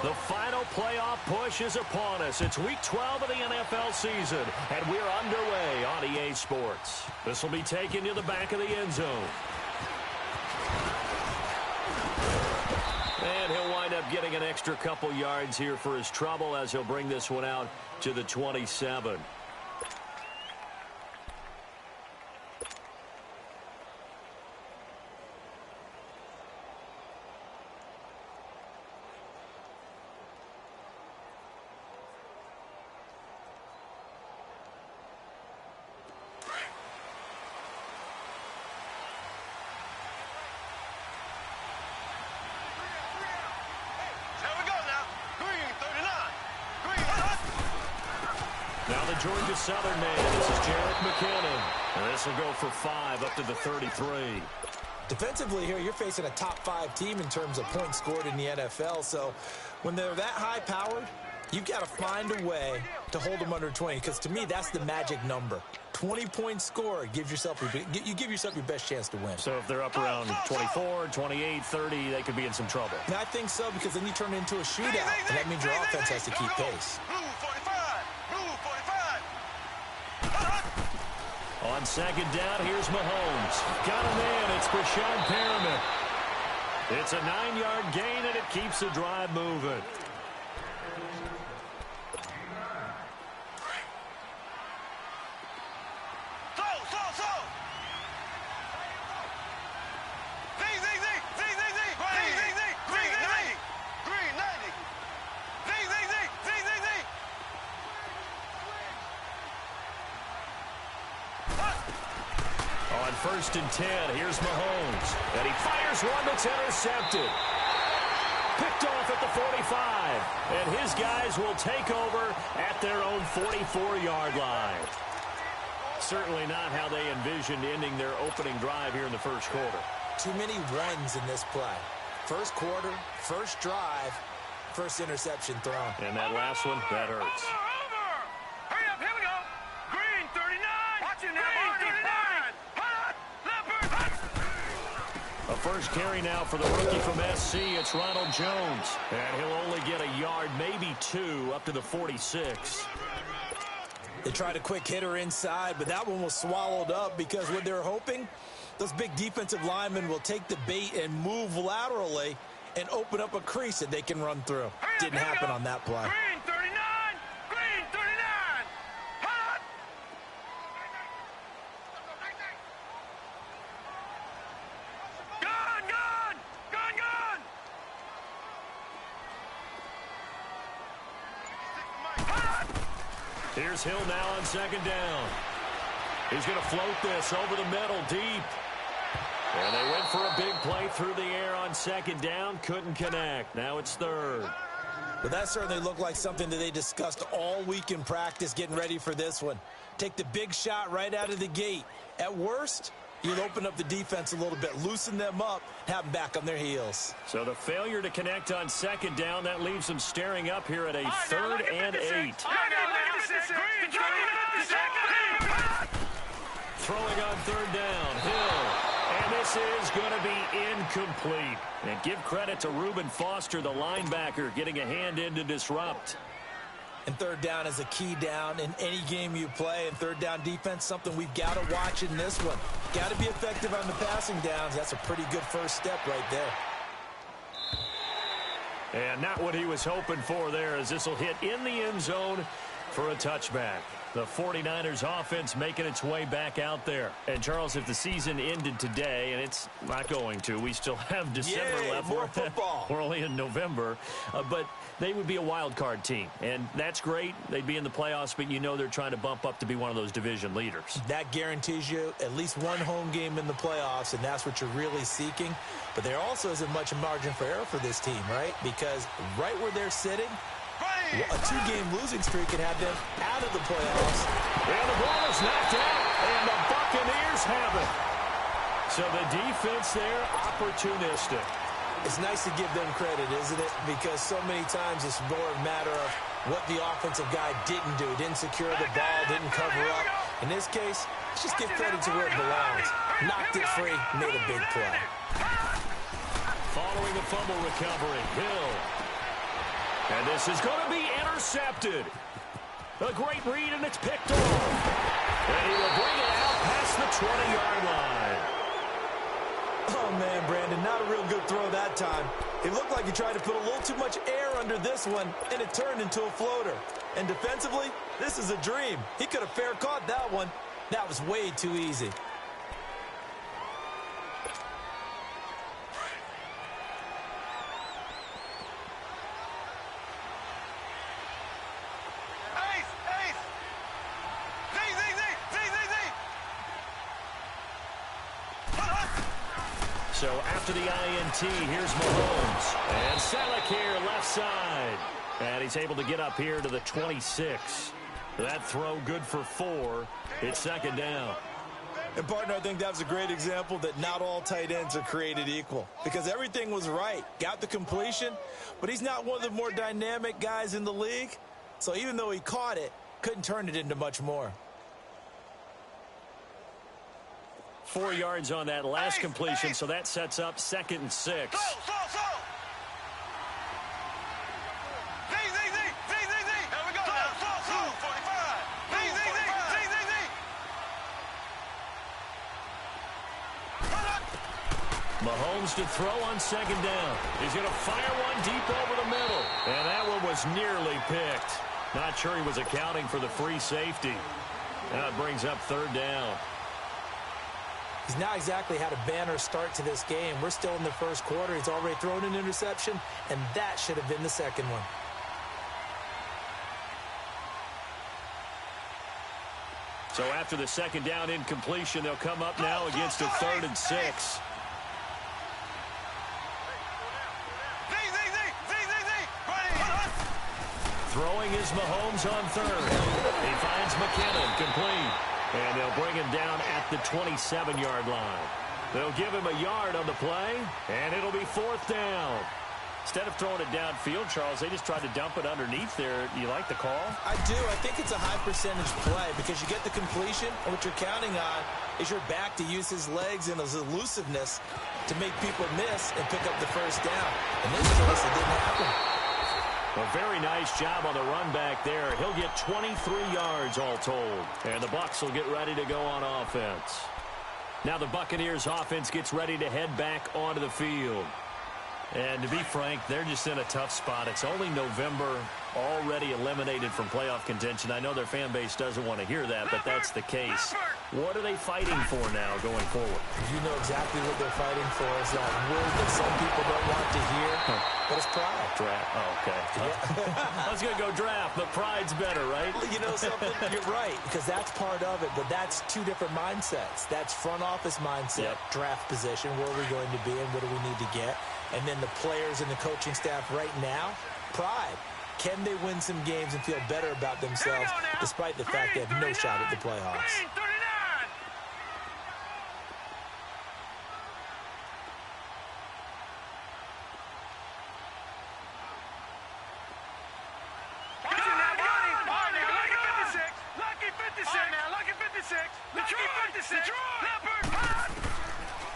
The final playoff push is upon us. It's Week 12 of the NFL season, and we're underway on EA Sports. This will be taken to the back of the end zone. And he'll wind up getting an extra couple yards here for his trouble as he'll bring this one out to the 27. Now the Georgia Southern man, this is Jarek McKinnon. And this will go for 5 up to the 33. Defensively here, you're facing a top 5 team in terms of points scored in the NFL. So when they're that high-powered, you've got to find a way to hold them under 20. Because to me, that's the magic number. 20 points scored, you give yourself your best chance to win. So if they're up around 24, 28, 30, they could be in some trouble. And I think so, because then you turn it into a shootout. And that means your offense has to keep pace. On second down, here's Mahomes. Got a man, it's Brashad Perriman. It's a 9-yard gain, and it keeps the drive moving. First and 10, here's Mahomes. And he fires one that's intercepted. Picked off at the 45. And his guys will take over at their own 44-yard line. Certainly not how they envisioned ending their opening drive here in the first quarter. Too many runs in this play. First quarter, first drive, first interception thrown. And that last one, that hurts. Hurry up, here we go. Green 39. Watch it now, Green 39. A first carry now for the rookie from SC. It's Ronald Jones. And he'll only get a yard, maybe 2, up to the 46. They tried a quick hitter inside, but that one was swallowed up because what they're hoping, those big defensive linemen will take the bait and move laterally and open up a crease that they can run through. Didn't happen on that play. Green 39. Green 39. Here's Hill now on second down. He's going to float this over the middle deep. And they went for a big play through the air on second down. Couldn't connect. Now it's third. But that certainly looked like something that they discussed all week in practice getting ready for this one. Take the big shot right out of the gate. At worst, you'll open up the defense a little bit, loosen them up, have them back on their heels. So the failure to connect on second down, that leaves them staring up here at a 3rd and 8. Throwing on third down, Hill. And this is going to be incomplete. And give credit to Reuben Foster, the linebacker, getting a hand in to disrupt. And third down is a key down in any game you play. And third down defense, something we've got to watch in this one. Got to be effective on the passing downs. That's a pretty good first step right there. And not what he was hoping for there, as this will hit in the end zone for a touchback. The 49ers offense making its way back out there. And, Charles, if the season ended today, and it's not going to, we still have December left. More football. We're only in November. But they would be a wild card team. And that's great. They'd be in the playoffs, but you know they're trying to bump up to be one of those division leaders. That guarantees you at least one home game in the playoffs, and that's what you're really seeking. But there also isn't much margin for error for this team, right? Because right where they're sitting, a 2-game losing streak could have them out of the playoffs. And the ball is knocked out, and the Buccaneers have it. So the defense there, opportunistic. It's nice to give them credit, isn't it? Because so many times it's more a matter of what the offensive guy didn't do. Didn't secure the ball, didn't cover up. In this case, let's just give credit to where it belongs. Knocked it free, made a big play. Following the fumble recovery, Hill. And this is going to be intercepted. A great read, and it's picked off. And he will bring it out past the 20-yard line. Oh, man, Brandon, not a real good throw that time. It looked like he tried to put a little too much air under this one, and it turned into a floater. And defensively, this is a dream. He could have fair caught that one. That was way too easy. So after the INT, here's Mahomes. And Selleck here, left side. And he's able to get up here to the 26. That throw good for 4. It's second down. And, partner, I think that was a great example that not all tight ends are created equal. Because everything was right. Got the completion, but he's not one of the more dynamic guys in the league. So even though he caught it, couldn't turn it into much more. 4 yards on that last completion, so that sets up 2nd and 6. Mahomes to throw on 2nd down. He's going to fire one deep over the middle. And that one was nearly picked. Not sure he was accounting for the free safety. Now it brings up 3rd down. He's not exactly had a banner start to this game. We're still in the first quarter. He's already thrown an interception, and that should have been the second one. So after the 2nd down incompletion, they'll come up now against a 3rd and 6. Throwing is Mahomes on 3rd. He finds McKinnon, complete. And they'll bring him down at the 27-yard line. They'll give him a yard on the play, and it'll be 4th down. Instead of throwing it downfield, Charles, they just tried to dump it underneath there. You like the call? I do. I think it's a high-percentage play because you get the completion, and what you're counting on is your back to use his legs and his elusiveness to make people miss and pick up the first down. In this case, it didn't happen. A very nice job on the run back there. He'll get 23 yards all told. And the Bucs will get ready to go on offense. Now the Buccaneers offense gets ready to head back onto the field. And to be frank, they're just in a tough spot. It's only November, already eliminated from playoff contention. I know their fan base doesn't want to hear that, but that's the case. What are they fighting for now going forward? You know exactly what they're fighting for. Is that word that some people don't want to hear, but it's pride. Draft. Oh, okay. I was going to go draft, but pride's better, right? You know something? You're right, because that's part of it, but that's two different mindsets. That's front office mindset, draft position, where are we going to be and what do we need to get? And then the players and the coaching staff right now, pride. Can they win some games and feel better about themselves despite the fact they have no shot at the playoffs?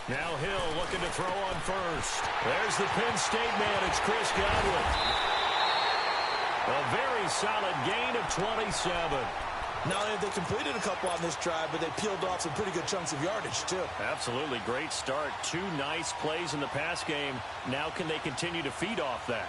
Now Hill looking to throw on first. There's the Penn State man. It's Chris Godwin. A very solid gain of 27. Not only have they completed a couple on this drive, but they peeled off some pretty good chunks of yardage, too. Absolutely. Great start. 2 nice plays in the pass game. Now can they continue to feed off that?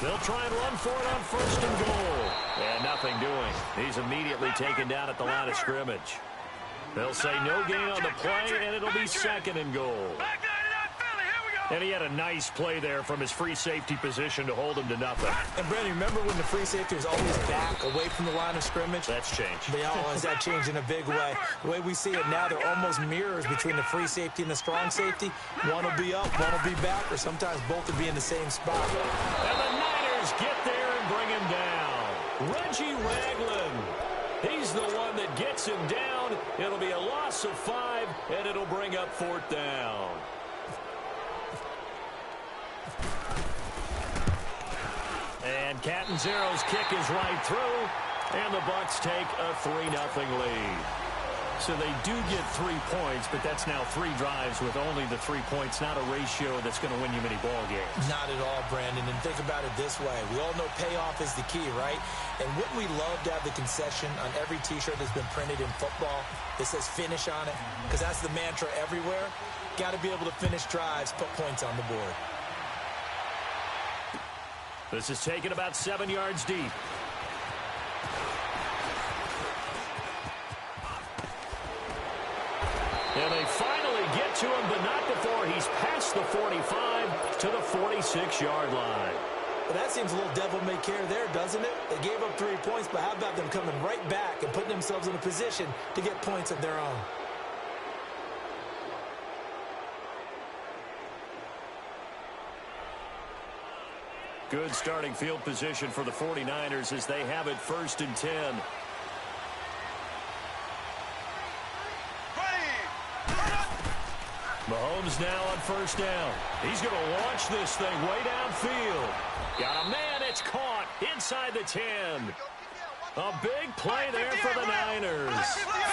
They'll try and run for it on 1st and goal. And nothing doing. He's immediately taken down at the line of scrimmage. They'll say no gain on the play, and it'll be 2nd and goal. And he had a nice play there from his free safety position to hold him to nothing. And, Brandon, remember when the free safety was always back, away from the line of scrimmage? That's changed. They always that changed in a big way. The way we see it now, they're almost mirrors between the free safety and the strong safety. One will be up, one will be back, or sometimes both will be in the same spot. And the Niners get there and bring him down. Reggie Ragland. He's the one that gets him down. It'll be a loss of 5, and it'll bring up 4th down. And Catanzaro's kick is right through, and the Bucs take a 3-0 lead. So they do get 3 points, but that's now 3 drives with only the 3 points, not a ratio that's going to win you many ball games. Not at all, Brandon. And think about it this way. We all know payoff is the key, right? And wouldn't we love to have the concession on every T-shirt that's been printed in football that says finish on it? Because that's the mantra everywhere. Got to be able to finish drives, put points on the board. This is taken about 7 yards deep. And they finally get to him, but not before he's past the 45 to the 46-yard line. Well, that seems a little devil-may-care there, doesn't it? They gave up 3 points, but how about them coming right back and putting themselves in a position to get points of their own? Good starting field position for the 49ers as they have it 1st and 10. Mahomes now on 1st down. He's going to launch this thing way downfield. Got a man. It's caught inside the 10. A big play there for the Niners.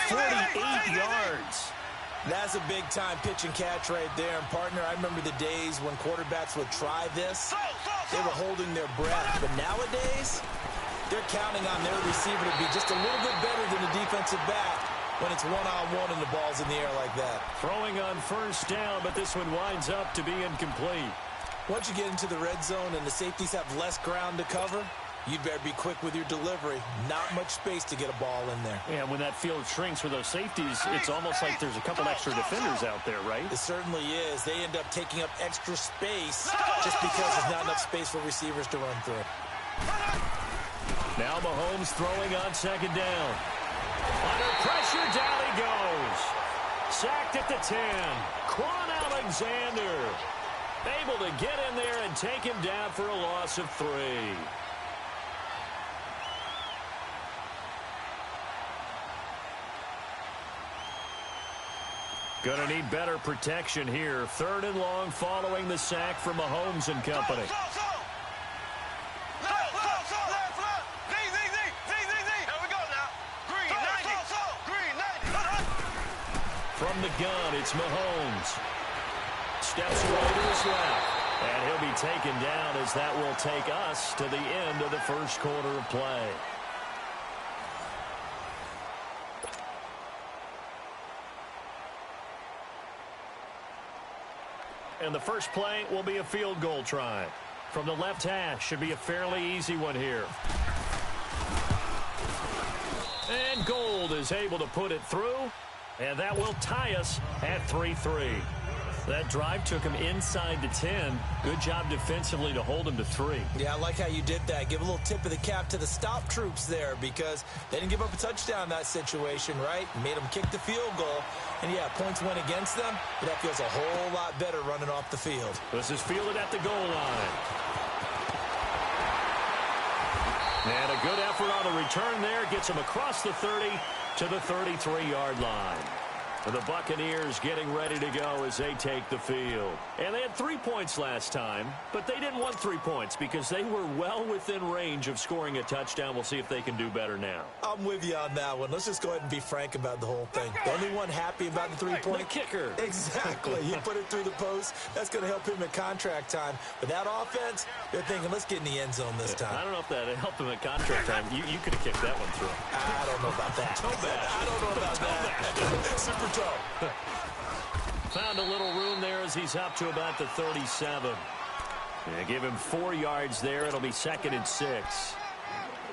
48 yards. That's a big-time pitch and catch right there. And, partner, I remember the days when quarterbacks would try this. They were holding their breath. But nowadays, they're counting on their receiver to be just a little bit better than the defensive back when it's one-on-one and the ball's in the air like that. Throwing on 1st down, but this one winds up to be incomplete. Once you get into the red zone and the safeties have less ground to cover, you'd better be quick with your delivery. Not much space to get a ball in there. Yeah, when that field shrinks for those safeties, it's almost like there's a couple extra defenders out there, right? It certainly is. They end up taking up extra space just because there's not enough space for receivers to run through. Now Mahomes throwing on 2nd down. Under pressure, down he goes. Sacked at the 10. Quan Alexander able to get in there and take him down for a loss of 3. Going to need better protection here. 3rd and long following the sack from Mahomes and company. From the gun, it's Mahomes. Steps away to his left. And he'll be taken down as that will take us to the end of the 1st quarter of play. And the first play will be a field goal try. From the left hash, should be a fairly easy one here. And Gold is able to put it through. And that will tie us at 3-3. That drive took him inside the 10. Good job defensively to hold him to 3. Yeah, I like how you did that. Give a little tip of the cap to the stop troops there because they didn't give up a touchdown in that situation, right? Made them kick the field goal. And, yeah, points went against them, but that feels a whole lot better running off the field. This is fielded at the goal line. And a good effort on the return there. Gets him across the 30 to the 33-yard line. The Buccaneers getting ready to go as they take the field. And they had 3 points last time, but they didn't want 3 points because they were well within range of scoring a touchdown. We'll see if they can do better now. I'm with you on that one. Let's just go ahead and be frank about the whole thing. The only one happy about the 3-point? The kicker. Exactly. You put it through the post. That's going to help him at contract time. But that offense, they're thinking, let's get in the end zone this time. I don't know if that helped him at contract time. You could have kicked that one through. I don't know about that. Toe bash. I don't know about that. Super toe. Found a little room there as he's up to about the 37. Yeah, give him 4 yards there. It'll be 2nd and 6.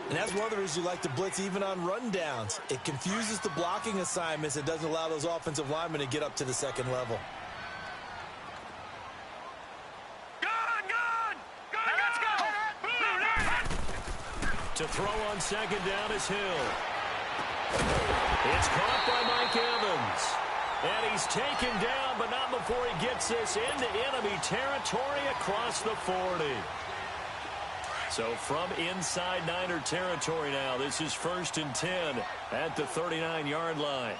And that's one of the reasons you like to blitz even on rundowns. It confuses the blocking assignments. It doesn't allow those offensive linemen to get up to the 2nd level. To throw on 2nd down is Hill. It's caught by Mike Evans. And he's taken down, but not before he gets this into enemy territory across the 40. So from inside Niner territory now, this is 1st and 10 at the 39-yard line.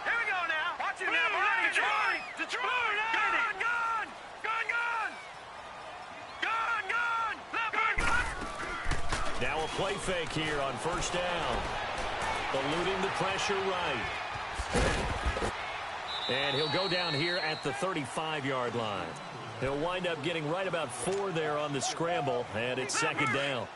Here we go now. Watch it now. Detroit! Detroit! Gun! Gun! Gun! Gun! Gun! Gun! Now a play fake here on 1st down. Eluding the pressure right. And he'll go down here at the 35-yard line. He'll wind up getting right about 4 there on the scramble, and it's 2nd down.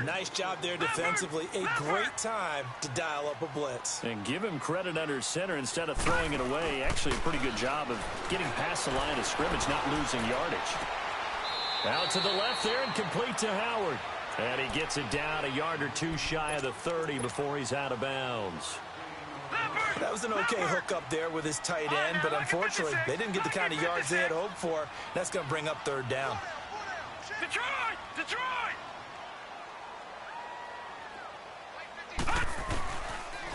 Nice job there defensively. A great time to dial up a blitz. And give him credit under center instead of throwing it away. Actually, a pretty good job of getting past the line of scrimmage, not losing yardage. Out to the left there and complete to Howard. And he gets it down a yard or 2 shy of the 30 before he's out of bounds. That was an okay hookup there with his tight end, but unfortunately, they didn't get the kind of yards they had hoped for. That's going to bring up 3rd down. Detroit! Detroit!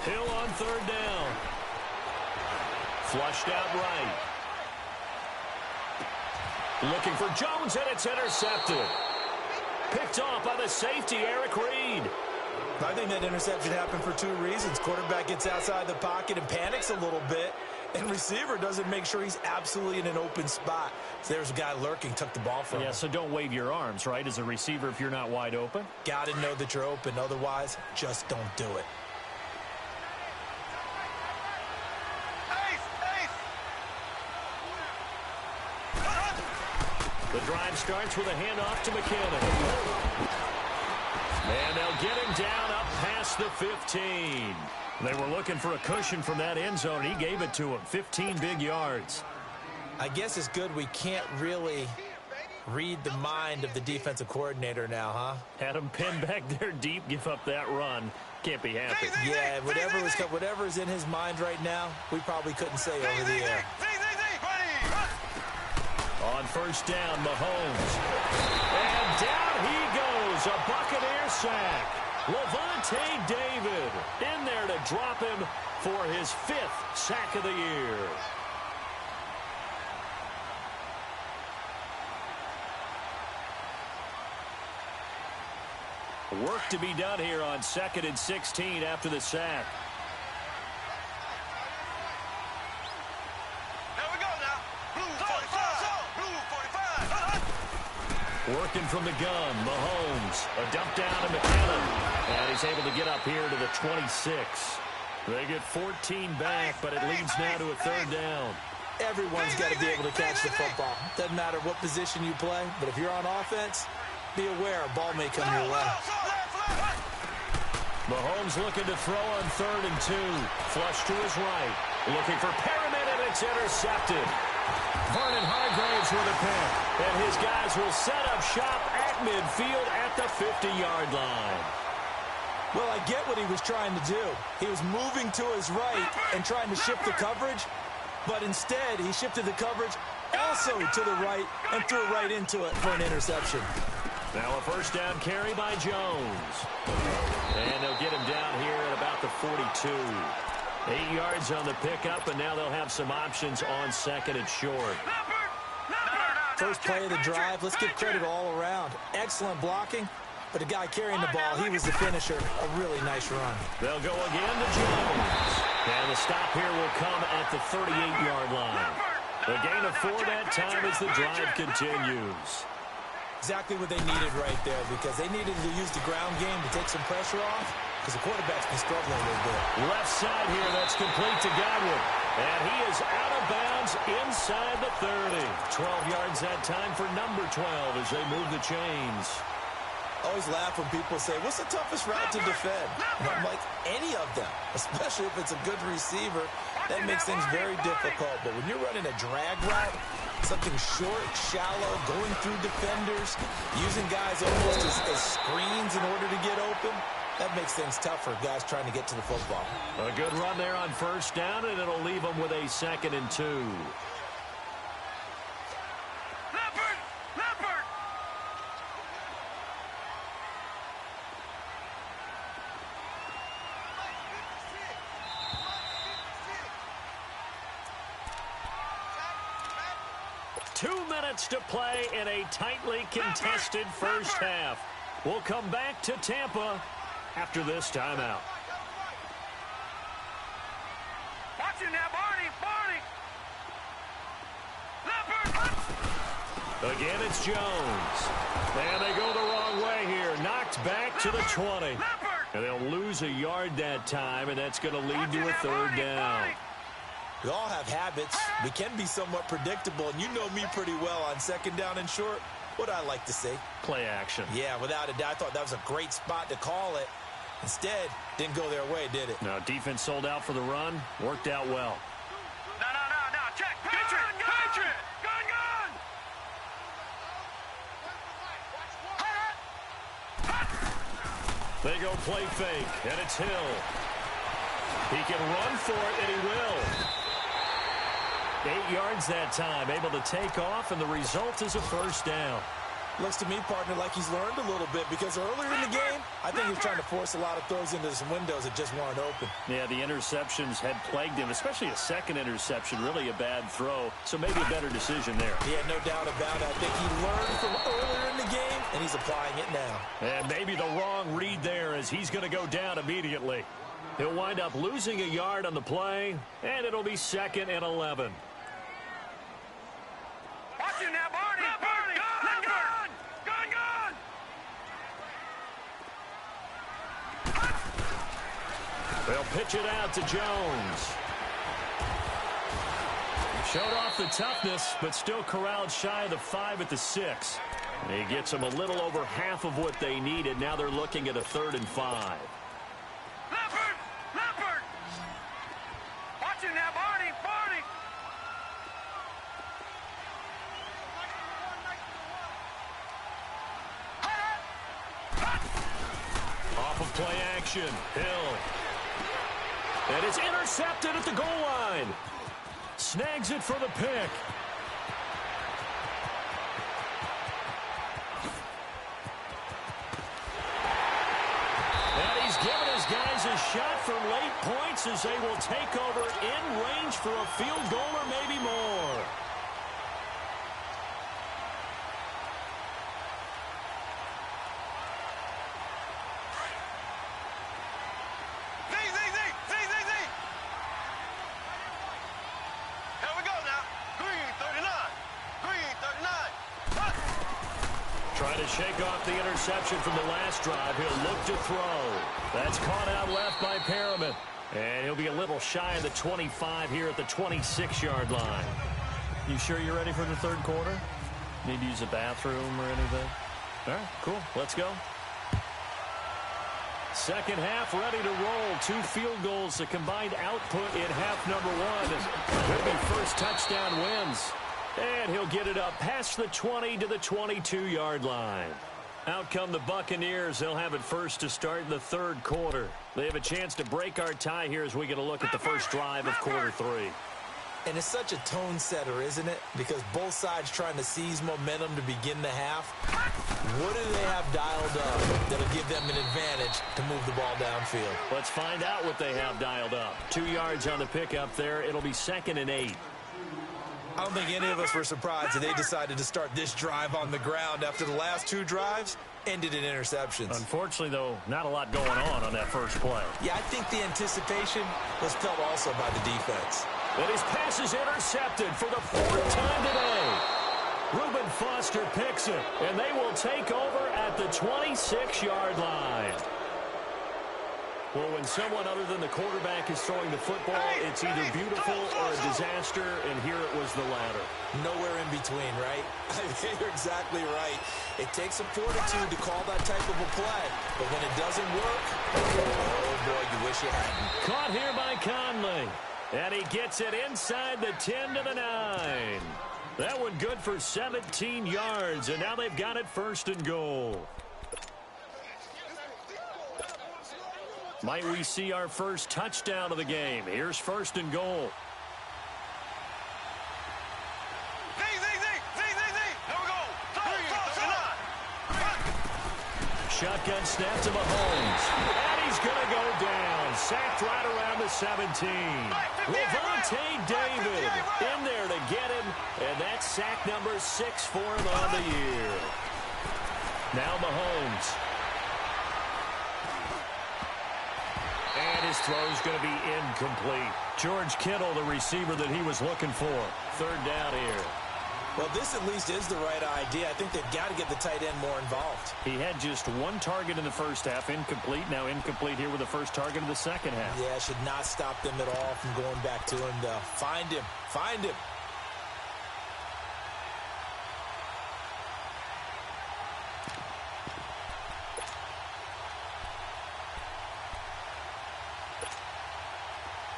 Hill on 3rd down. Flushed out right. Looking for Jones, and it's intercepted. Picked off by the safety, Eric Reed. I think that interception happened for 2 reasons. Quarterback gets outside the pocket and panics a little bit, and receiver doesn't make sure he's absolutely in an open spot. So there's a guy lurking, took the ball from him. Yeah, so don't wave your arms, right, as a receiver if you're not wide open. Got to know that you're open. Otherwise, just don't do it. The drive starts with a handoff to McKinnon. And they'll get him down up past the 15. They were looking for a cushion from that end zone. He gave it to him. 15 big yards. I guess it's good we can't really read the mind of the defensive coordinator now, huh? Had him pinned back there deep, give up that run. Can't be happy. Yeah, whatever is in his mind right now, we probably couldn't say over the air. On 1st down, Mahomes. And down he goes. A Buccaneer sack. Levante David in there to drop him for his 5th sack of the year. Work to be done here on 2nd and 16 after the sack. Working from the gun, Mahomes. A dump down to McKinnon. And he's able to get up here to the 26. They get 14 back, but it leads now to a 3rd down. Everyone's got to be able to catch the football. Doesn't matter what position you play, but if you're on offense, be aware a ball may come your way. Mahomes looking to throw on 3rd and 2. Flush to his right. Looking for Perriman, and it's intercepted. Vernon Hargraves with a pick. And his guys will set up shop at midfield at the 50-yard line. Well, I get what he was trying to do. He was moving to his right and trying to shift the coverage, but instead he shifted the coverage also to the right and threw right into it for an interception. Now a 1st down carry by Jones. And they'll get him down here at about the 42. 8 yards on the pickup, and now they'll have some options on 2nd and short. First play of the drive, let's give credit all around. Excellent blocking, but the guy carrying the ball, he was the finisher. A really nice run. They'll go again to Jones. And the stop here will come at the 38-yard line. The gain of 4 that time as the drive continues. Exactly what they needed right there, because they needed to use the ground game to take some pressure off, because the quarterback's been struggling a little bit. Left side here, that's complete to Godwin. And he is out of bounds inside the 30. 12 yards that time for number 12 as they move the chains. I always laugh when people say, what's the toughest route to defend? And I'm like, any of them, especially if it's a good receiver. That makes things very difficult. But when you're running a drag route, something short, shallow, going through defenders, using guys almost as screens in order to get open, that makes things tough for guys trying to get to the football. A good run there on 1st down, and it'll leave them with a 2nd and 2. 2 minutes to play in a tightly contested first half. We'll come back to Tampa after this timeout. Watch it now, Barney. Leopard. Again, it's Jones. And they go the wrong way here. Knocked back to the 20. And they'll lose a yard that time, and that's going to lead to a third down. We all have habits. We can be somewhat predictable, and you know me pretty well on second down and short. What I like to say? Play action. Yeah, without a doubt. I thought that was a great spot to call it. Instead, didn't go their way, did it? No, defense sold out for the run. Worked out well. No. Check. Patriot. Gun. They go play fake, and it's Hill. He can run for it, and he will. 8 yards that time, able to take off, and the result is a first down. Looks to me, partner, like he's learned a little bit because earlier in the game, I think he was trying to force a lot of throws into some windows that just weren't open. Yeah, the interceptions had plagued him, especially a second interception, really a bad throw, so maybe a better decision there. Yeah, no doubt about it. I think he learned from earlier in the game, and he's applying it now. And maybe the wrong read there as he's going to go down immediately. He'll wind up losing a yard on the play, and it'll be 2nd and 11. Watch it now, Barney. They'll pitch it out to Jones. Showed off the toughness, but still corralled shy of the 5 at the 6. He gets them a little over half of what they needed. Now they're looking at a 3rd and 5. Leopard. Watch it now, Barney. Off of play action, Hill. And it's intercepted at the goal line. Snags it for the pick. And he's given his guys a shot for late points as they will take over in range for a field goal or maybe more. Trying to shake off the interception from the last drive. He'll look to throw. That's caught out left by Perriman. And he'll be a little shy of the 25 here at the 26-yard line. You sure you're ready for the third quarter? Need to use a bathroom or anything? All right, cool. Let's go. Second half ready to roll. 2 field goals, the combined output in half number 1. Could be first touchdown wins. And he'll get it up past the 20 to the 22-yard line. Out come the Buccaneers. They'll have it first to start the third quarter. They have a chance to break our tie here as we get a look at the first drive of quarter 3. And it's such a tone setter, isn't it? Because both sides trying to seize momentum to begin the half. What do they have dialed up that'll give them an advantage to move the ball downfield? Let's find out what they have dialed up. 2 yards on the pickup there. It'll be 2nd and 8. I don't think any of us were surprised that they decided to start this drive on the ground after the last 2 drives ended in interceptions. Unfortunately, though, not a lot going on that first play. Yeah, I think the anticipation was felt also by the defense. And his pass is intercepted for the 4th time today. Reuben Foster picks it, and they will take over at the 26-yard line. Well, when someone other than the quarterback is throwing the football, it's either beautiful or a disaster, and here it was the latter. Nowhere in between, right? I think you're exactly right. It takes some fortitude to call that type of a play, but when it doesn't work, oh boy, you wish you hadn't. Caught here by Conley, and he gets it inside the 10 to the 9. That one good for 17 yards, and now they've got it 1st and goal. Might we see our first touchdown of the game? Here's 1st and goal. Shotgun snap to Mahomes. And he's going to go down. Sacked right around the 17. Levante David in there to get him. And that's sack number 6 for him on the year. Now Mahomes. And his throw's going to be incomplete. George Kittle, the receiver that he was looking for. Third down here. Well, this at least is the right idea. I think they've got to get the tight end more involved. He had just 1 target in the first half, incomplete. Now incomplete here with the first target of the second half. Yeah, should not stop them at all from going back to him, though. Find him. Find him.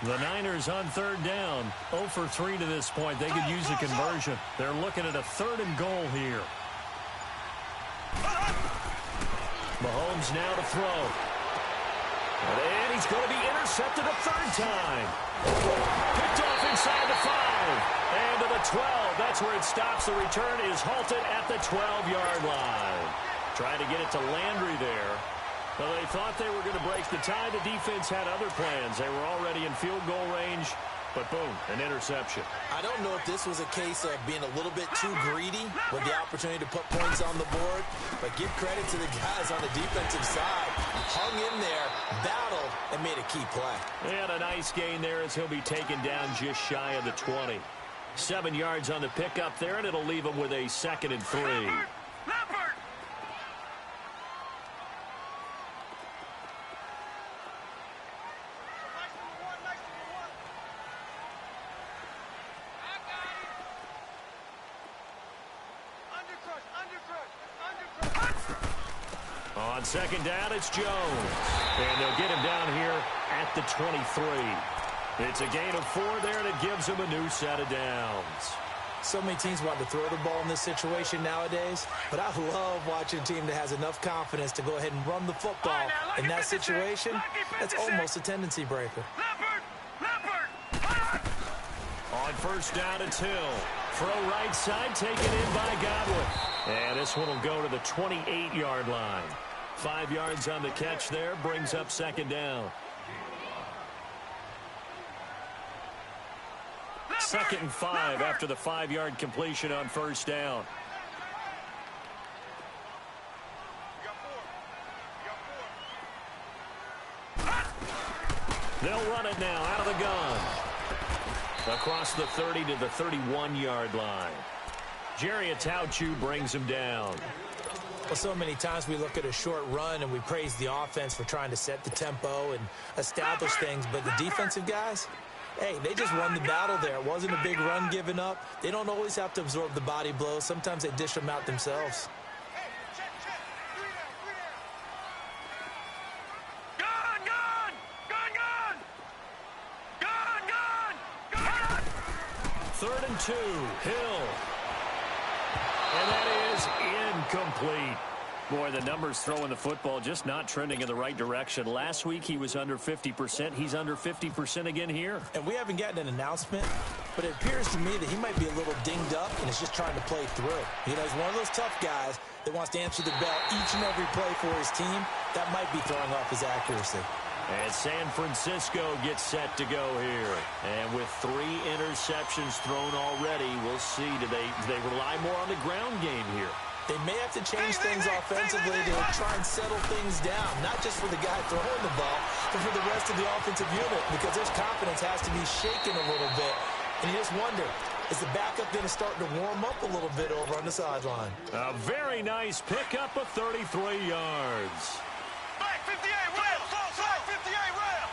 The Niners on third down. 0 for 3 to this point. They could use a conversion. They're looking at a 3rd and goal here. Mahomes now to throw. And he's going to be intercepted a 3rd time. Picked off inside the 5. And to the 12. That's where it stops. The return is halted at the 12-yard line. Trying to get it to Landry there. Well, they thought they were going to break the tie. The defense had other plans. They were already in field goal range, but boom, an interception. I don't know if this was a case of being a little bit too greedy with the opportunity to put points on the board, but give credit to the guys on the defensive side. Hung in there, battled, and made a key play. And a nice gain there as he'll be taken down just shy of the 20. 7 yards on the pickup there, and it'll leave him with a 2nd and 3. On second down, it's Jones. And they'll get him down here at the 23. It's a gain of 4 there, and it gives him a new set of downs. So many teams want to throw the ball in this situation nowadays, but I love watching a team that has enough confidence to go ahead and run the football. In that situation, that's almost a tendency breaker. On first down, it's Hill. Throw right side, taken in by Godwin. And this one will go to the 28-yard line. 5 yards on the catch there, brings up second down. 2nd and 5 after the 5-yard completion on first down. They'll run it now out of the gun. Across the 30 to the 31-yard line. Jerry Atauchu brings him down. Well, so many times we look at a short run and we praise the offense for trying to set the tempo and establish things, but the defensive guys, hey, they just won the battle there. It wasn't a big run given up. They don't always have to absorb the body blows. Sometimes they dish them out themselves. Third and 2, Hill. And that is incomplete. Boy, the numbers throwing the football just not trending in the right direction. Last week he was under 50%. He's under 50% again here. And we haven't gotten an announcement, but it appears to me that he might be a little dinged up and is just trying to play through. You know, he's one of those tough guys that wants to answer the bell each and every play for his team. That might be throwing off his accuracy. And San Francisco gets set to go here. And with 3 interceptions thrown already, we'll see. Do they rely more on the ground game here? They may have to change things offensively to try and settle things down, not just for the guy throwing the ball, but for the rest of the offensive unit, because their confidence has to be shaken a little bit. And you just wonder, is the backup going to start to warm up a little bit over on the sideline? A very nice pickup of 33 yards. Flag 58, rail! Flag 58, rail!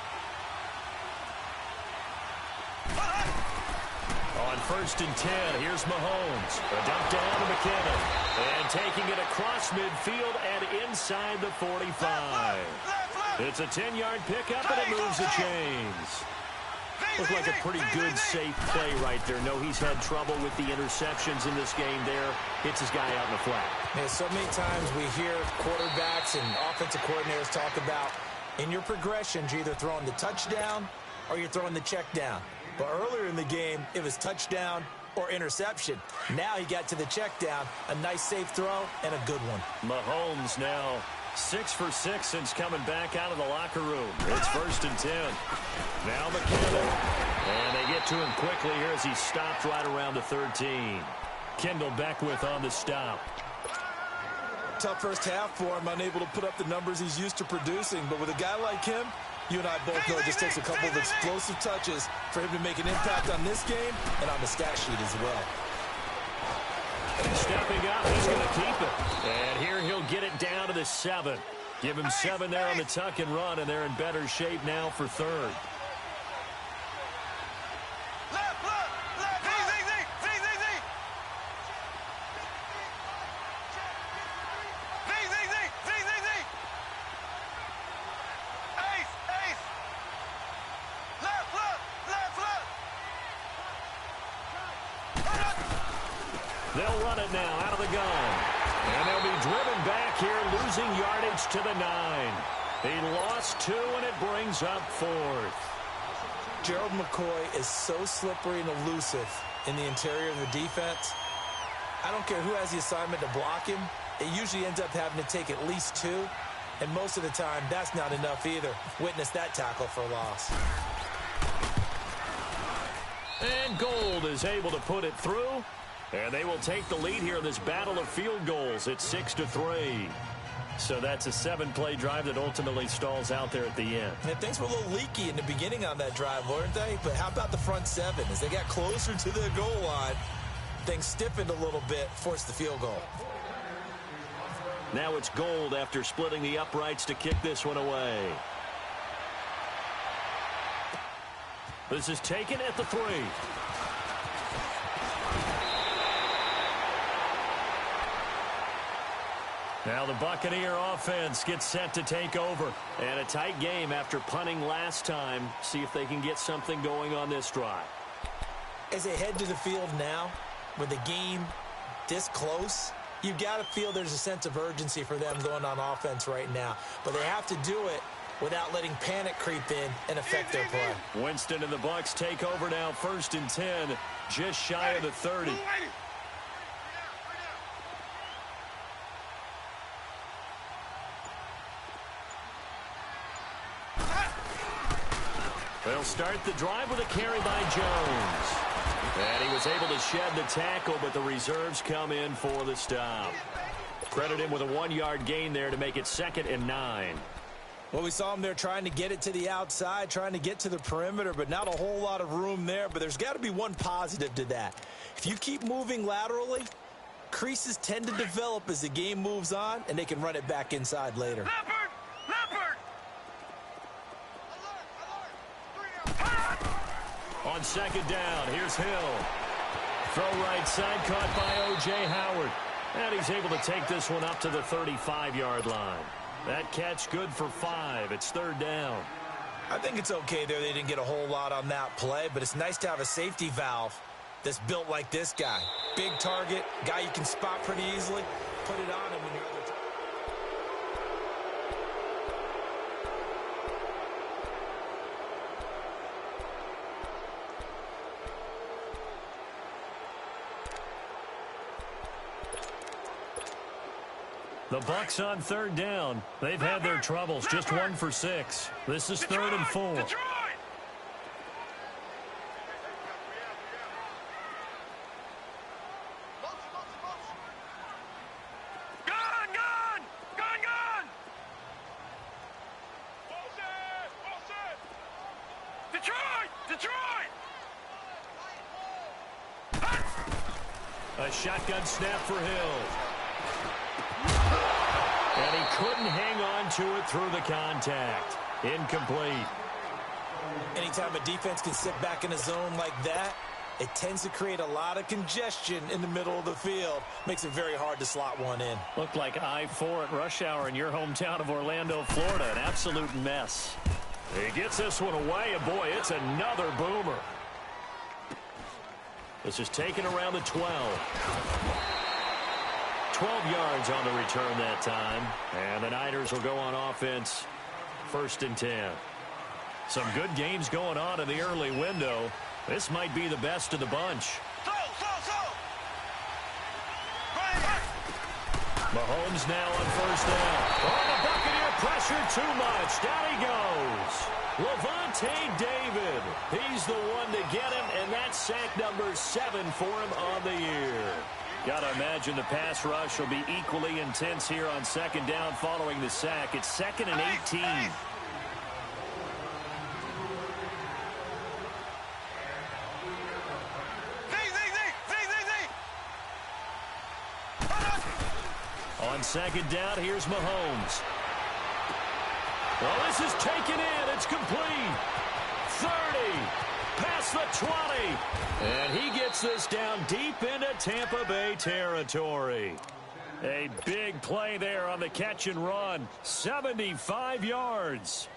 On first and 10, here's Mahomes. A dump down to McKinnon. And taking it across midfield and inside the 45. It's a 10-yard pickup, and it moves the chains. Looks like a pretty good, safe play right there. No, he's had trouble with the interceptions in this game there. Hits his guy out in the flat. Man, so many times we hear quarterbacks and offensive coordinators talk about in your progressions, you're either throwing the touchdown or you're throwing the check down. But earlier in the game, it was touchdown or interception. Now he got to the check down, a nice safe throw, and a good one. Mahomes now 6 for 6 since coming back out of the locker room. It's first and 10. Now McKinnon. And they get to him quickly here as he stopped right around the 13. Kendall Beckwith on the stop. Tough first half for him, unable to put up the numbers he's used to producing. But with a guy like him, you and I both know it just takes a couple of explosive touches for him to make an impact on this game and on the stat sheet as well. Stepping up, he's going to keep it. And here he'll get it down to the 7. Give him 7 there on the tuck and run, and they're in better shape now for third. They'll run it now out of the gun. And they'll be driven back here, losing yardage to the 9. He lost 2, and it brings up 4th. Gerald McCoy is so slippery and elusive in the interior of the defense. I don't care who has the assignment to block him. It usually ends up having to take at least 2. And most of the time, that's not enough either. Witness that tackle for loss. And Gold is able to put it through. And they will take the lead here in this battle of field goals. It's 6-3. So that's a 7-play drive that ultimately stalls out there at the end. And things were a little leaky in the beginning on that drive, weren't they? But how about the front 7? As they got closer to the goal line, things stiffened a little bit, forced the field goal. Now it's Gold after splitting the uprights to kick this one away. This is taken at the 3. Now the Buccaneer offense gets set to take over. And a tight game after punting last time. See if they can get something going on this drive. As they head to the field now, with the game this close, you've got to feel there's a sense of urgency for them going on offense right now. But they have to do it without letting panic creep in and affect their play. Winston and the Bucs take over now, 1st and 10, just shy of the 30. They'll start the drive with a carry by Jones. And he was able to shed the tackle, but the reserves come in for the stop. Credit him with a 1-yard gain there to make it 2nd and 9. Well, we saw him there trying to get it to the outside, trying to get to the perimeter, but not a whole lot of room there. But there's got to be one positive to that. If you keep moving laterally, creases tend to develop as the game moves on, and they can run it back inside later. On 2nd down, here's Hill. Throw right side, caught by O.J. Howard. And he's able to take this one up to the 35-yard line. That catch good for 5. It's 3rd down. I think it's okay there. They didn't get a whole lot on that play, but it's nice to have a safety valve that's built like this guy. Big target, guy you can spot pretty easily. Put it on him when you're other. The Bucs on 3rd down. They've had their troubles. Just 1 for 6. This is 3rd and 4. Detroit! A shotgun snap for Hill. And he couldn't hang on to it through the contact. Incomplete. Anytime a defense can sit back in a zone like that, it tends to create a lot of congestion in the middle of the field. Makes it very hard to slot one in. Looked like I-4 at rush hour in your hometown of Orlando, Florida. An absolute mess. He gets this one away, and boy, it's another boomer. This is taken around the 12. 12 yards on the return that time. And the Niners will go on offense, 1st and 10. Some good games going on in the early window. This might be the best of the bunch. Mahomes now on first down. Oh, the Buccaneer pressure too much. Down he goes. Levante David. He's the one to get him, and that's sack number 7 for him on the year. Got to imagine the pass rush will be equally intense here on second down following the sack. It's 2nd and 18. On second down, here's Mahomes. Well, this is taken in. It's complete. 30. Past the 20. And he gets this down deep into Tampa Bay territory. A big play there on the catch and run. 75 yards.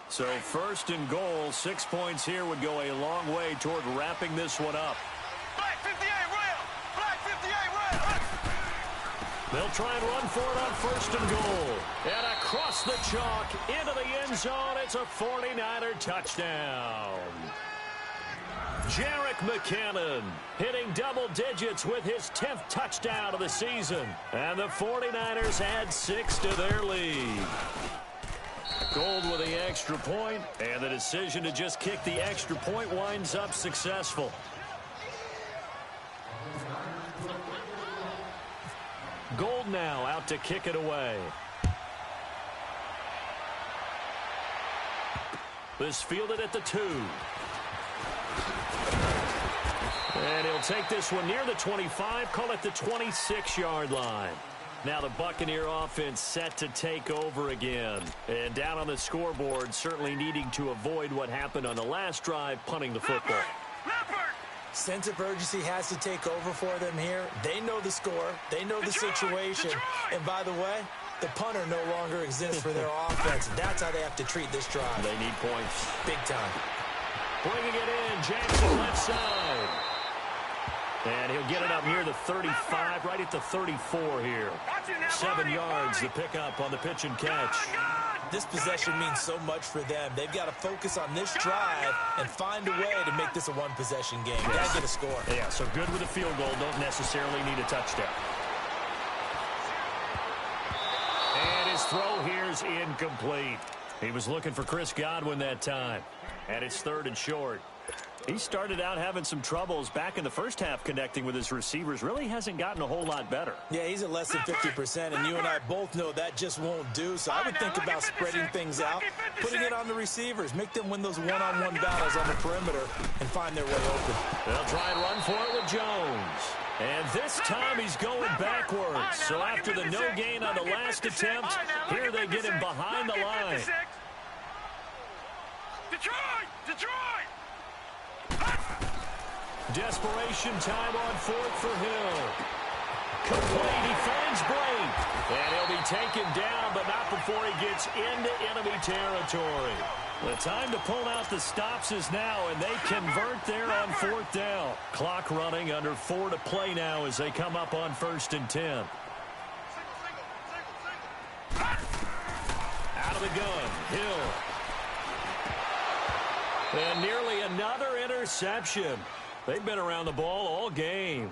So 1st and goal. 6 points here would go a long way toward wrapping this one up. Black 58 rail. Black 58 rail. They'll try and run for it on 1st and goal. And across the chalk into the end zone. It's a 49er touchdown. Jerick McKinnon hitting double digits with his 10th touchdown of the season. And the 49ers add 6 to their lead. Gold with the extra point, and the decision to just kick the extra point winds up successful. Gold now out to kick it away. This fielded at the 2. And he'll take this one near the 25, call it the 26-yard line. Now the Buccaneer offense set to take over again. And down on the scoreboard, certainly needing to avoid what happened on the last drive, punting the football. Sense of urgency has to take over for them here. They know the score. They know the situation. And by the way, the punter no longer exists for their offense. That's how they have to treat this drive. They need points. Big time. Bringing it in, Jackson left side. And he'll get it up near the 35, right at the 34 here. 7 yards, the pickup on the pitch and catch. This possession means so much for them. They've got to focus on this drive and find a way to make this a one-possession game. Got to get a score. Yeah, so good with a field goal. Don't necessarily need a touchdown. And his throw here's incomplete. He was looking for Chris Godwin that time. And it's 3rd and short. He started out having some troubles back in the first half connecting with his receivers. Really hasn't gotten a whole lot better. Yeah, he's at less than 50%, and you and I both know that just won't do. So I would think about spreading things out, putting it on the receivers, make them win those one-on-one battles on the perimeter and find their way open. They'll try and run for it with Jones. And this time he's going backwards. So after the no gain on the last attempt, here they get him behind the line. Detroit! Desperation time on 4th for Hill. Complete, he finds Blake. And he'll be taken down, but not before he gets into enemy territory. The time to pull out the stops is now, and they convert there on 4th down. Clock running, under 4 to play now as they come up on 1st and 10. Out of the gun, Hill. And nearly another interception. They've been around the ball all game.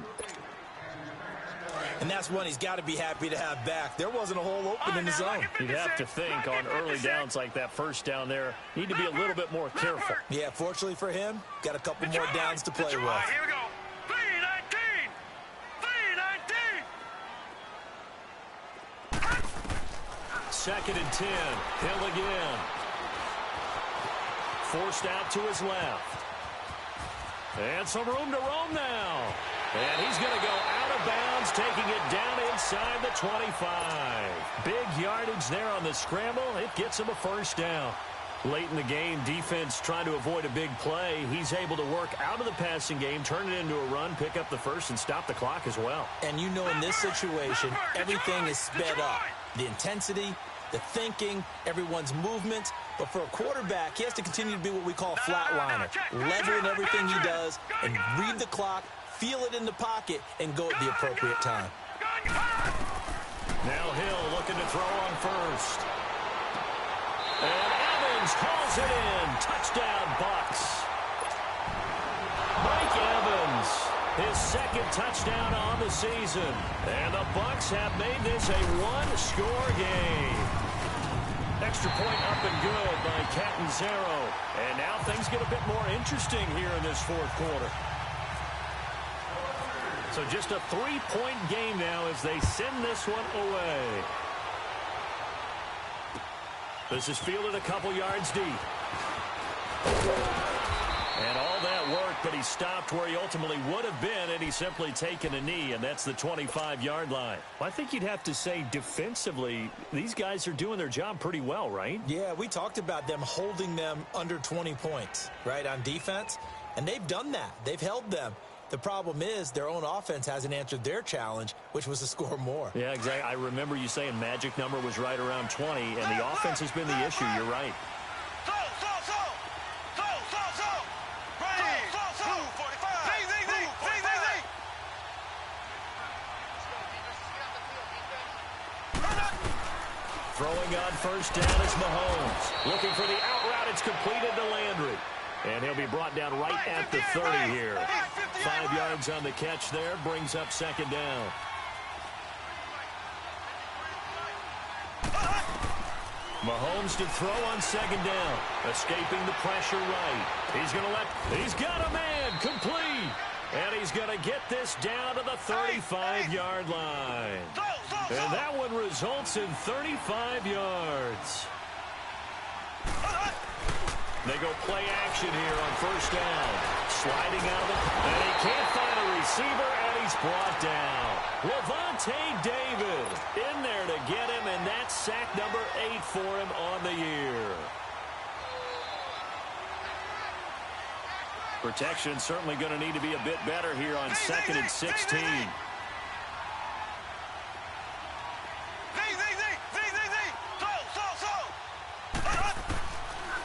And that's one he's got to be happy to have back. There wasn't a hole open in the zone. You'd have to think on early downs like that first down there, need to be a little bit more careful. Yeah, fortunately for him, got a couple more downs to play with. Here we go. 3-19. 2nd and 10. Hill again. Forced out to his left. And some room to roam now. And he's going to go out of bounds, taking it down inside the 25. Big yardage there on the scramble. It gets him a 1st down. Late in the game, defense trying to avoid a big play. He's able to work out of the passing game, turn it into a run, pick up the 1st, and stop the clock as well. And you know in this situation, everything is sped up. The intensity, the thinking, everyone's movement. But for a quarterback, he has to continue to be what we call a flatliner. Level in everything he does and read the clock, feel it in the pocket, and go at the appropriate time. Now Hill looking to throw on 1st. And Evans hauls it in. Touchdown, Bucks. Mike Evans his second touchdown on the season. And the Bucs have made this a one-score game. Extra point up and good by Catanzaro. And now things get a bit more interesting here in this fourth quarter. So just a 3-point game now as they send this one away. This is fielded a couple yards deep. And all that worked, but he stopped where he ultimately would have been, and he's simply taken a knee, and that's the 25-yard line. Well, I think you'd have to say defensively, these guys are doing their job pretty well, right? Yeah, we talked about them holding them under 20 points, right, on defense, and they've done that. They've held them. The problem is their own offense hasn't answered their challenge, which was to score more. Yeah, exactly. I remember you saying magic number was right around 20, and the offense has been the issue. You're right. Throwing on first down is Mahomes. Looking for the out route. It's completed to Landry. And he'll be brought down right at the 30 here. 5 yards on the catch there. Brings up second down. Mahomes to throw on second down. Escaping the pressure right. He's got a man. Complete. And he's going to get this down to the 35-yard line. And that one results in 35 yards. They go play action here on first down. Sliding out of the... And he can't find a receiver, and he's brought down. Levante David in there to get him, and that's sack number 8 for him on the year. Protection certainly going to need to be a bit better here on 2nd and 16.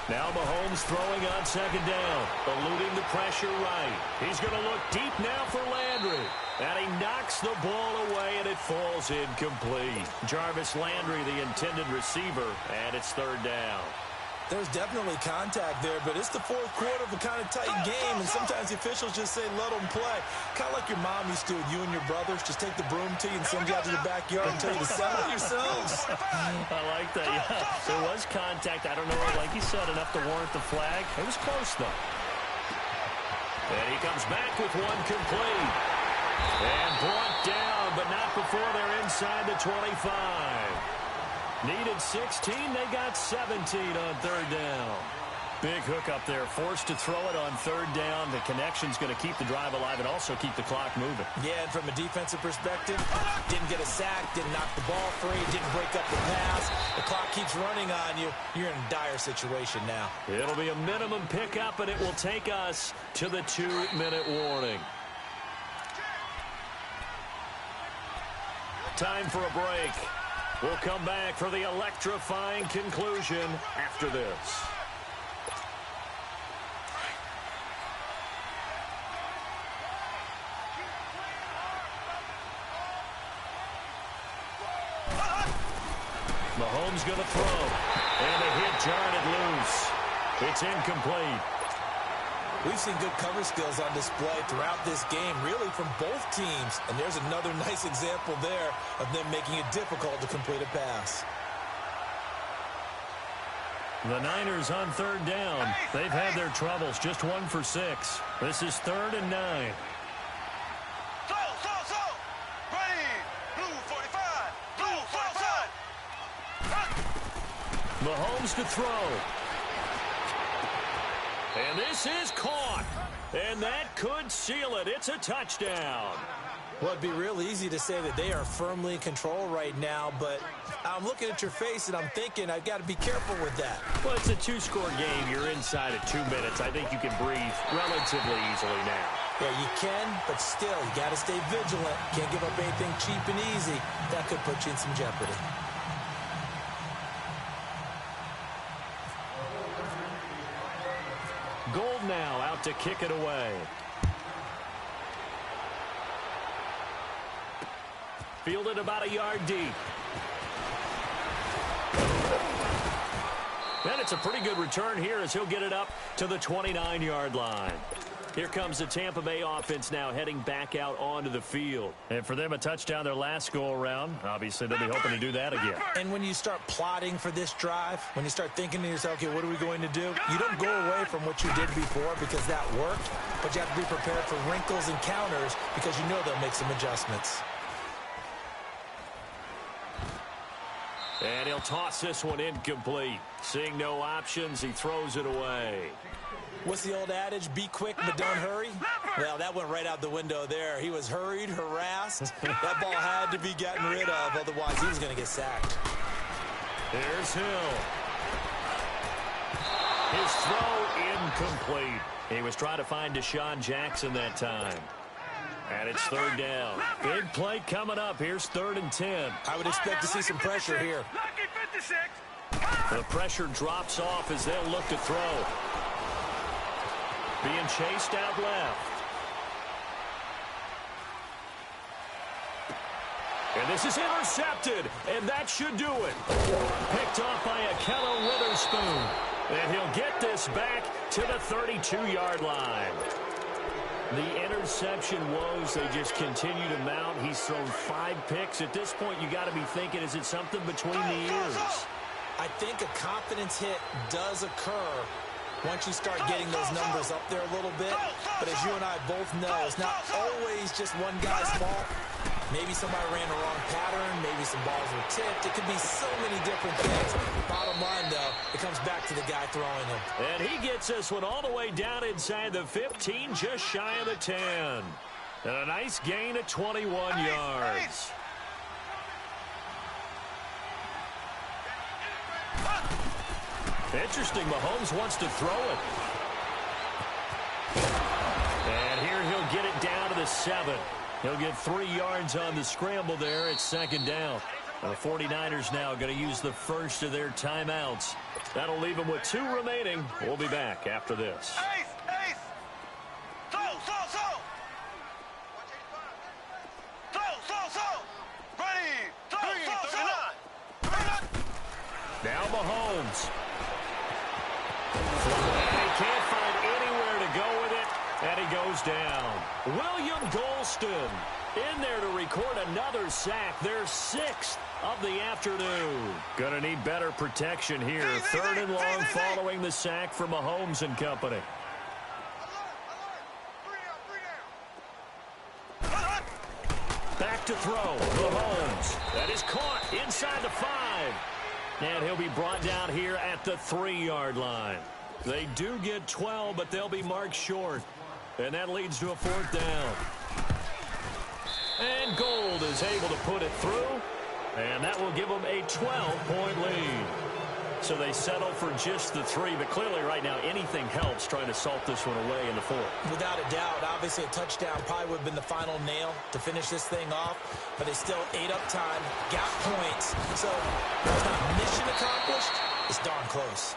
Now Mahomes throwing on second down, eluding the pressure right. He's going to look deep now for Landry. And he knocks the ball away, and it falls incomplete. Jarvis Landry, the intended receiver, and it's third down. There's definitely contact there, but it's the fourth quarter of a kind of tight game, and sometimes the officials just say, let them play. Kind of like your mom used to with you and your brothers. Just take the broom to you and send you out to the backyard and tell you to settle yourselves. I like that, yeah. There was contact. I don't know, like you said, enough to warrant the flag. It was close, though. And he comes back with one complete. And brought down, but not before they're inside the 25. Needed 16, they got 17 on third down. Big hook up there, forced to throw it on third down. The connection's going to keep the drive alive and also keep the clock moving. Yeah, and from a defensive perspective, didn't get a sack, didn't knock the ball free, didn't break up the pass. The clock keeps running on you. You're in a dire situation now. It'll be a minimum pickup, and it will take us to the 2-minute warning. Time for a break. We'll come back for the electrifying conclusion after this. Mahomes going to throw. And a hit jarred it loose. It's incomplete. We've seen good cover skills on display throughout this game, really from both teams. And there's another nice example there of them making it difficult to complete a pass. The Niners on third down. They've had their troubles, just 1 for 6. This is 3rd and 9. Mahomes to throw. And this is caught. And that could seal it. It's a touchdown. Well, it'd be real easy to say that they are firmly in control right now, but I'm looking at your face and I'm thinking I've got to be careful with that. Well, it's a 2-score game. You're inside at 2 minutes. I think you can breathe relatively easily now. Yeah, you can, but still, you got to stay vigilant. Can't give up anything cheap and easy. That could put you in some jeopardy. Gold now out to kick it away. Fielded about a yard deep. And it's a pretty good return here as he'll get it up to the 29-yard line. Here comes the Tampa Bay offense now heading back out onto the field. And for them, a touchdown their last go-around. Obviously, they'll be hoping to do that again. And when you start plotting for this drive, when you start thinking to yourself, okay, what are we going to do? You don't go away from what you did before because that worked, but you have to be prepared for wrinkles and counters because you know they'll make some adjustments. And he'll toss this one incomplete. Seeing no options, he throws it away. What's the old adage? Be quick, but don't hurry? Well, that went right out the window there. He was hurried, harassed. That ball had to be gotten rid of, otherwise he was going to get sacked. Here's Hill. His throw incomplete. He was trying to find Deshaun Jackson that time. And it's third down. Big play coming up. Here's 3rd and 10. I would expect to see some pressure here. The pressure drops off as they'll look to throw. Being chased out left. And this is intercepted, and that should do it. Picked off by Akello Witherspoon. And he'll get this back to the 32-yard line. The interception woes, they just continue to mount. He's thrown 5 picks. At this point, you got to be thinking, is it something between the ears? I think a confidence hit does occur once you start getting those numbers up there a little bit. But as you and I both know, it's not always just one guy's fault. Maybe somebody ran the wrong pattern. Maybe some balls were tipped. It could be so many different things. Bottom line, though, it comes back to the guy throwing them. And he gets this one all the way down inside the 15, just shy of the 10. And a nice gain of 21 yards. Interesting, Mahomes wants to throw it. And here he'll get it down to the 7. He'll get 3 yards on the scramble there. It's 2nd down. The 49ers now going to use the first of their timeouts. That'll leave them with 2 remaining. We'll be back after this. Now Mahomes. And he can't find anywhere to go with it, and he goes down. William Golston in there to record another sack. Their 6th of the afternoon. Gonna need better protection here. 3rd and long following the sack from Mahomes and company. Back to throw. Mahomes. That is caught inside the 5. And he'll be brought down here at the 3-yard line. They do get 12, but they'll be marked short. And that leads to a 4th down. And Gold is able to put it through. And that will give them a 12-point lead. So they settle for just the 3. But clearly right now anything helps trying to salt this one away in the 4th. Without a doubt, obviously a touchdown probably would have been the final nail to finish this thing off. But they still ate up time, got points. So it's not mission accomplished. It's darn close.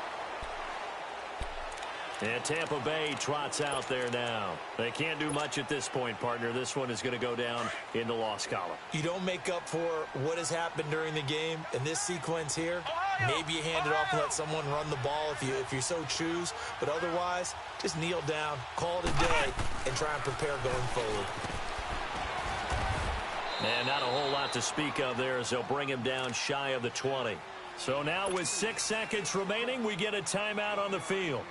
And Tampa Bay trots out there now. They can't do much at this point, partner. This one is going to go down in the loss column. You don't make up for what has happened during the game in this sequence here. Maybe you hand it off and let someone run the ball if you so choose. But otherwise, just kneel down, call it a day, and try and prepare going forward. And not a whole lot to speak of there as they'll bring him down shy of the 20. So now with 6 seconds remaining, we get a timeout on the field.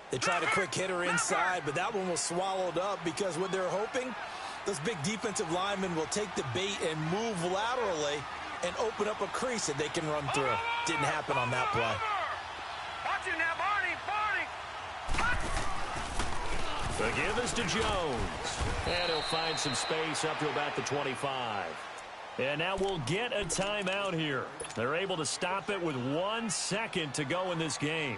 They tried a quick hitter inside, but that one was swallowed up because what they're hoping, those big defensive linemen will take the bait and move laterally and open up a crease that they can run through. Didn't happen on that play. Watch it now, Barney. The give is to Jones. And he'll find some space up to about the 25. And now we'll get a timeout here. They're able to stop it with 1 second to go in this game.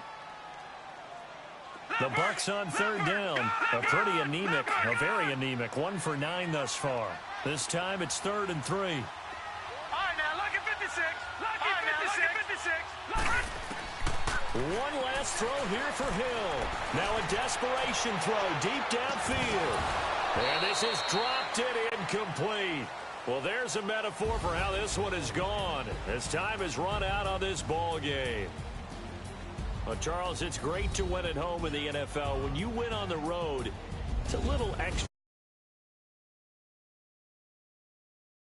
The Bucs on 3rd down. A pretty anemic, a very anemic. 1 for 9 thus far. This time it's 3rd and 3. All right, now, look at 56. Look at 56. One last throw here for Hill. Now a desperation throw deep downfield. And this is dropped it incomplete. Well, there's a metaphor for how this one is gone. As time has run out on this ball game. Well, Charles, it's great to win at home in the NFL. When you win on the road, it's a little extra.